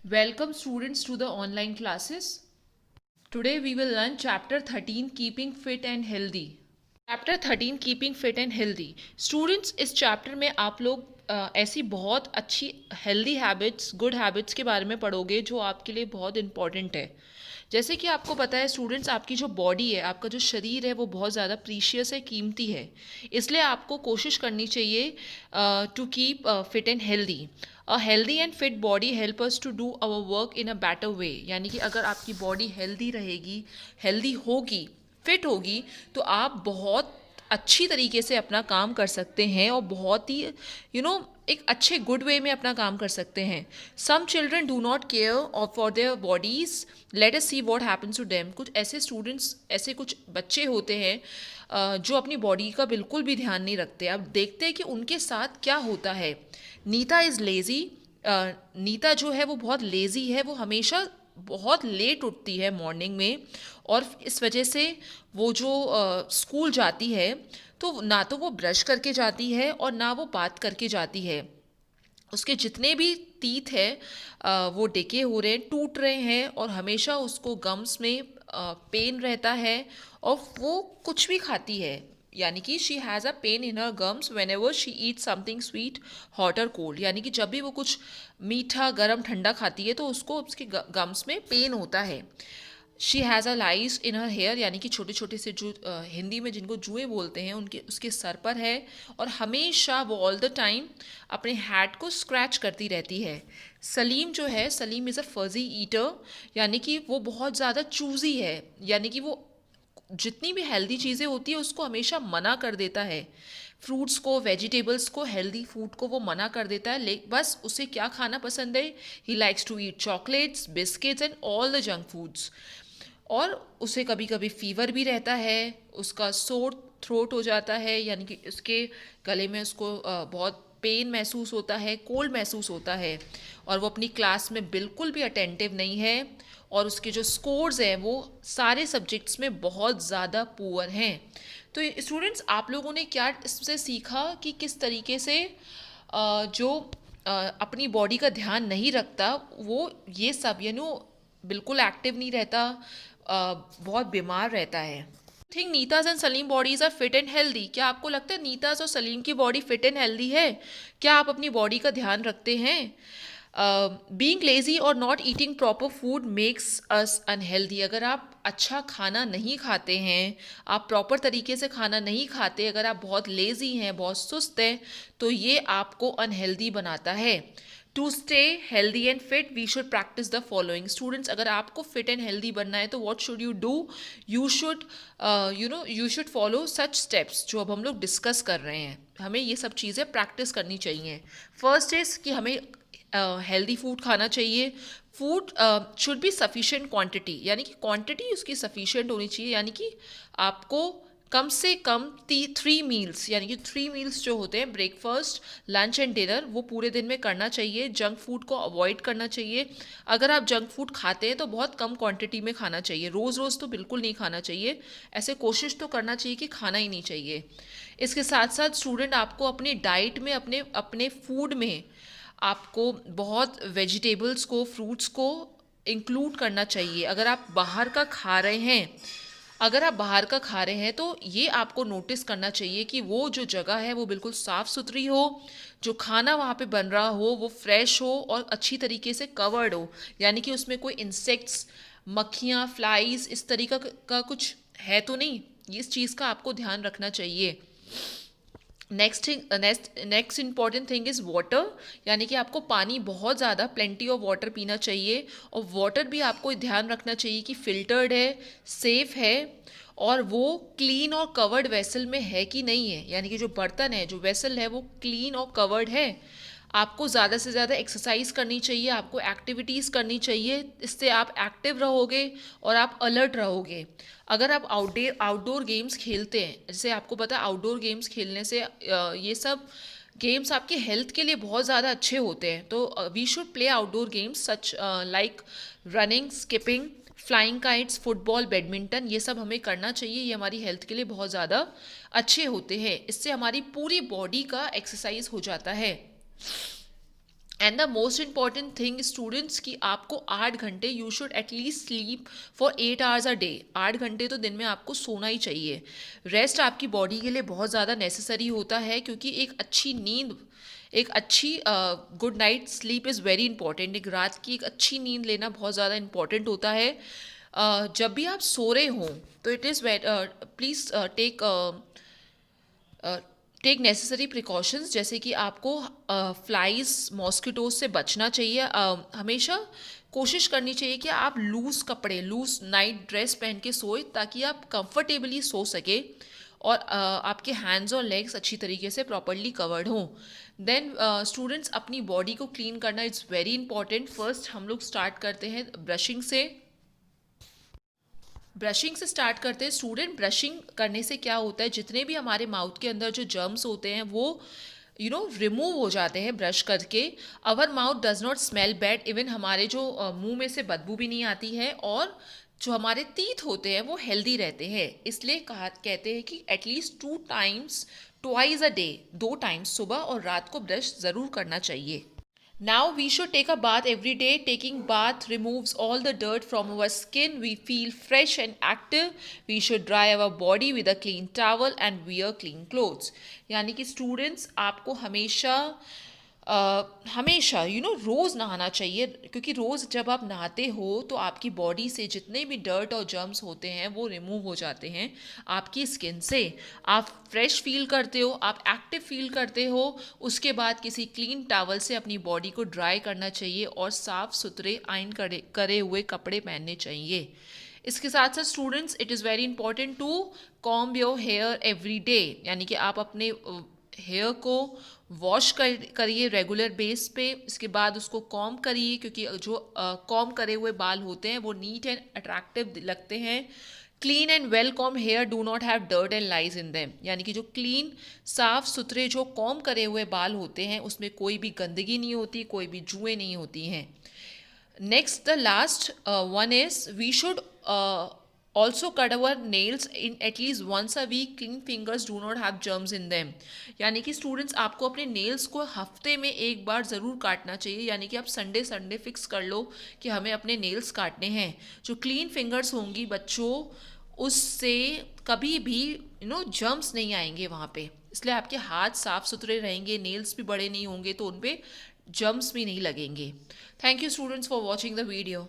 Welcome students to the online classes. Today we will learn chapter 13 keeping fit and healthy. Chapter 13 keeping fit and healthy. Students, इस chapter में आप लोग ऐसी बहुत अच्छी healthy habits, good habits के बारे में पढ़ोगे जो आपके लिए बहुत इंपॉर्टेंट है। जैसे कि आपको पता है स्टूडेंट्स, आपकी जो बॉडी है, आपका जो शरीर है, वो बहुत ज़्यादा प्रीशियस है, कीमती है। इसलिए आपको कोशिश करनी चाहिए to keep fit and healthy. A healthy and fit body help us to do our work in a better way. यानी कि अगर आपकी बॉडी हेल्दी रहेगी, हेल्दी होगी, फिट होगी, तो आप बहुत अच्छी तरीके से अपना काम कर सकते हैं और बहुत ही एक अच्छे गुड वे में अपना काम कर सकते हैं। Some children do not care और for their bodies, let us see what happens to them. कुछ ऐसे स्टूडेंट्स, ऐसे कुछ बच्चे होते हैं जो अपनी बॉडी का बिल्कुल भी ध्यान नहीं रखते। अब देखते हैं कि उनके साथ क्या होता है। Nita is lazy. नीता जो है वो बहुत लेज़ी है, वो हमेशा बहुत लेट उठती है मॉर्निंग में, और इस वजह से वो जो स्कूल जाती है तो ना तो वो ब्रश करके जाती है और ना वो बात करके जाती है। उसके जितने भी टीथ है वो डेके हो रहे हैं, टूट रहे हैं, और हमेशा उसको गम्स में पेन रहता है। और वो कुछ भी खाती है, यानी कि she has a pain in her gums when ever she eat something sweet, hot और कोल्ड। यानी कि जब भी वो कुछ मीठा, गर्म, ठंडा खाती है तो उसको उसके गम्स में पेन होता है। She has a lice in her hair, यानी कि छोटे छोटे से जो हिंदी में जिनको जुए बोलते हैं, उनके उसके सर पर है, और हमेशा वो ऑल द टाइम अपने हैट को स्क्रैच करती रहती है। सलीम जो है, सलीम इज़ अ फर्जी ईटर, यानी कि वो बहुत ज़्यादा चूज़ी है। यानी कि वो जितनी भी हेल्दी चीज़ें होती है उसको हमेशा मना कर देता है। फ्रूट्स को, वेजिटेबल्स को, हेल्दी फूड को वो मना कर देता है। बस उसे क्या खाना पसंद है, he likes to eat chocolates, biscuits and all the junk foods. और उसे कभी कभी फीवर भी रहता है, उसका सोर थ्रोट हो जाता है, यानी कि उसके गले में उसको बहुत पेन महसूस होता है, कोल्ड महसूस होता है, और वो अपनी क्लास में बिल्कुल भी अटेंटिव नहीं है, और उसके जो स्कोर्स हैं वो सारे सब्जेक्ट्स में बहुत ज़्यादा पुअर हैं। तो स्टूडेंट्स, आप लोगों ने क्या इससे सीखा कि किस तरीके से जो अपनी बॉडी का ध्यान नहीं रखता, वो ये सब बिल्कुल एक्टिव नहीं रहता, बहुत बीमार रहता है। Think Neeta's and Salim bodies are fit and healthy. क्या आपको लगता है नीताज और सलीम की बॉडी फिट एंड हेल्दी है? क्या आप अपनी बॉडी का ध्यान रखते हैं? बीइंग लेजी और not eating proper food makes us unhealthy. अगर आप अच्छा खाना नहीं खाते हैं, आप प्रॉपर तरीके से खाना नहीं खाते, अगर आप बहुत लेजी हैं, बहुत सुस्त हैं, तो ये आपको अनहेल्दी बनाता है। To stay healthy and fit we should practise the following. Students, अगर आपको फिट एंड हेल्दी बनना है तो what should you do? You should you should follow such steps जो अब हम लोग डिस्कस कर रहे हैं। हमें ये सब चीज़ें प्रैक्टिस करनी चाहिए। फर्स्ट इज़ कि हमें हेल्दी फूड खाना चाहिए। Food should be sufficient quantity, यानी कि क्वांटिटी उसकी सफिशिएंट होनी चाहिए। यानी कि आपको कम से कम 3 मील्स, यानी कि 3 मील्स जो होते हैं, ब्रेकफास्ट, लंच एंड डिनर, वो पूरे दिन में करना चाहिए। जंक फूड को अवॉइड करना चाहिए। अगर आप जंक फूड खाते हैं तो बहुत कम क्वांटिटी में खाना चाहिए, रोज़ रोज़ तो बिल्कुल नहीं खाना चाहिए। ऐसे कोशिश तो करना चाहिए कि खाना ही नहीं चाहिए। इसके साथ साथ स्टूडेंट, आपको अपनी डाइट में, अपने अपने फूड में आपको बहुत वेजिटेबल्स को, फ्रूट्स को इंक्लूड करना चाहिए। अगर आप बाहर का खा रहे हैं, अगर आप बाहर का खा रहे हैं तो ये आपको नोटिस करना चाहिए कि वो जो जगह है वो बिल्कुल साफ़ सुथरी हो, जो खाना वहाँ पे बन रहा हो वो फ्रेश हो और अच्छी तरीके से कवर्ड हो, यानी कि उसमें कोई इंसेक्ट्स, मक्खियाँ, फ्लाइज इस तरीका का कुछ है तो नहीं। इस चीज़ का आपको ध्यान रखना चाहिए। Next important thing is water, यानी कि आपको पानी बहुत ज़्यादा, प्लेंटी ऑफ वाटर पीना चाहिए। और वाटर भी आपको ध्यान रखना चाहिए कि फिल्टर्ड है, सेफ़ है, और वो क्लीन और कवर्ड वेसल में है कि नहीं है। यानी कि जो बर्तन है, जो वेसल है, वो क्लीन और कवर्ड है। आपको ज़्यादा से ज़्यादा एक्सरसाइज करनी चाहिए, आपको एक्टिविटीज़ करनी चाहिए। इससे आप एक्टिव रहोगे और आप अलर्ट रहोगे। अगर आप आउटडोर गेम्स खेलते हैं, जैसे आपको पता है आउटडोर गेम्स खेलने से ये सब गेम्स आपके हेल्थ के लिए बहुत ज़्यादा अच्छे होते हैं। तो we should play outdoor games such like running, skipping, flying kites, football, badminton. ये सब हमें करना चाहिए, ये हमारी हेल्थ के लिए बहुत ज़्यादा अच्छे होते हैं। इससे हमारी पूरी बॉडी का एक्सरसाइज हो जाता है। And the most important thing students की आपको 8 घंटे, you should at least sleep for 8 hours a day. 8 घंटे तो दिन में आपको सोना ही चाहिए। रेस्ट आपकी बॉडी के लिए बहुत ज़्यादा नेसेसरी होता है, क्योंकि एक अच्छी नींद, एक अच्छी good night sleep is very important. एक रात की एक अच्छी नींद लेना बहुत ज़्यादा इंपॉर्टेंट होता है। जब भी आप सो रहे हों तो it is please take necessary precautions, जैसे कि आपको फ्लाइज मॉस्किटोज से बचना चाहिए। हमेशा कोशिश करनी चाहिए कि आप लूज़ कपड़े, लूज़ नाइट ड्रेस पहन के सोए, ताकि आप कंफर्टेबली सो सके और आपके हैंड्स और लेग्स अच्छी तरीके से प्रॉपरली कवर्ड हों। देन स्टूडेंट्स, अपनी बॉडी को क्लीन करना इट्स वेरी इंपॉर्टेंट। फर्स्ट हम लोग स्टार्ट करते हैं ब्रशिंग से। ब्रशिंग से स्टार्ट करते हैं स्टूडेंट। ब्रशिंग करने से क्या होता है, जितने भी हमारे माउथ के अंदर जो जर्म्स होते हैं वो रिमूव हो जाते हैं ब्रश करके। Our mouth does not smell bad, even हमारे जो मुंह में से बदबू भी नहीं आती है, और जो हमारे टीथ होते हैं वो हेल्दी रहते हैं। इसलिए कहते हैं कि at least 2 times, twice a day, 2 times सुबह और रात को ब्रश ज़रूर करना चाहिए। Now we should take a bath every day. Taking bath removes all the dirt from our skin. We feel fresh and active. We should dry our body with a clean towel and wear clean clothes. यानी कि students आपको हमेशा हमेशा रोज़ नहाना चाहिए, क्योंकि रोज़ जब आप नहाते हो तो आपकी बॉडी से जितने भी डर्ट और जर्म्स होते हैं वो रिमूव हो जाते हैं आपकी स्किन से। आप फ्रेश फील करते हो, आप एक्टिव फील करते हो। उसके बाद किसी क्लीन टॉवल से अपनी बॉडी को ड्राई करना चाहिए और साफ़ सुथरे आयरन करे हुए कपड़े पहनने चाहिए। इसके साथ साथ students, it is very important to comb your hair every day, यानी कि आप अपने हेयर को वॉश करिए रेगुलर बेस पे। इसके बाद उसको कॉम्ब करिए, क्योंकि जो कॉम्ब करे हुए बाल होते हैं वो नीट एंड अट्रैक्टिव लगते हैं। Clean and well comb hair do not have dirt and lice in them, यानी कि जो क्लीन, साफ सुथरे जो कॉम्ब करे हुए बाल होते हैं उसमें कोई भी गंदगी नहीं होती, कोई भी जुएँ नहीं होती हैं। Next, the last one is we should also cut our nails in at least once a week. Clean fingers do not have germs in them. यानी कि स्टूडेंट्स आपको अपने नेल्स को हफ्ते में एक बार ज़रूर काटना चाहिए, यानी कि आप संडे संडे फिक्स कर लो कि हमें अपने नेल्स काटने हैं। जो क्लीन फिंगर्स होंगी बच्चों, उससे कभी भी जर्म्स नहीं आएंगे वहाँ पे, इसलिए आपके हाथ साफ सुथरे रहेंगे, नेल्स भी बड़े नहीं होंगे तो उन पे जर्म्स भी नहीं लगेंगे। Thank you students for watching the video.